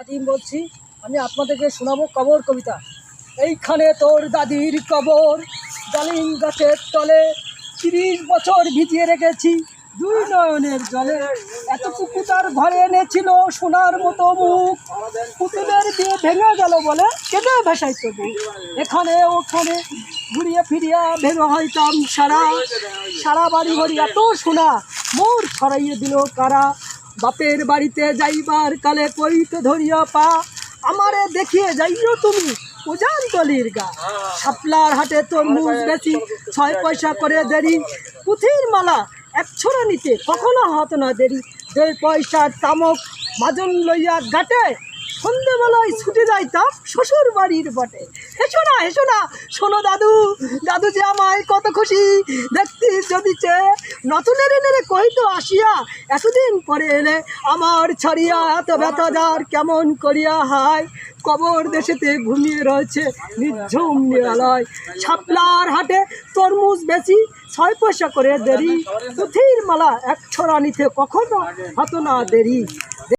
আজিম বলছি, আমি আপনাদেরকে শোনাবো কবর কবিতা। এইখানে তোর দাদির কবর, ডালিম গাছের তলে 30 বছর ভিজিয়ে রেখেছি দুই নয়নের জলে। এতটুকু তার ঘরে এনেছিল সোনার মতো মুখ, পুতুলের দিয়ে ভেঙে গেল বলে কেটে ভেসাই তবু। এখানে ওখানে ঘুরিয়ে ফিরিয়া ভেঙে হইতাম সারা বাড়ি ভরি এত সোনা মোর ছড়াইয়ে দিল কারা। বাপের বাড়িতে যাইবার কালে কইতে ধরিয়া পা, আমারে দেখিয়ে যাইও তুমি উজানতলির গা। শাপলার হাটে তরমুজ বেচি 6 পয়সা করে দেরি, পুঁথির মালা 1 ছোড়া নিতে কখনো হতো না দেরি। 2 পয়সার তামক মাজন লইয়া গাটে, সন্ধ্যেবেলায় ছুটে যাইতাম শ্বশুর বাড়ির বটে। হেসো না শোনো দাদু, দাদু যে আমায় কত খুশি দেখতি যদি চেয়ে, নতুনের এনে কইতো আসিয়া এতদিন পরে এলে আমার ছাড়িয়া এত ব্যথা যার কেমন করিয়া হায়। কবর দেশেতে ঘুমিয়ে রয়েছে নিঝুম নিরালয়। শাপলার হাটে তরমুজ বেচি 6 পয়সা করে দেরি, পুঁথির মালা 1 ছোড়া নিতে কখনো হতো না দেরি।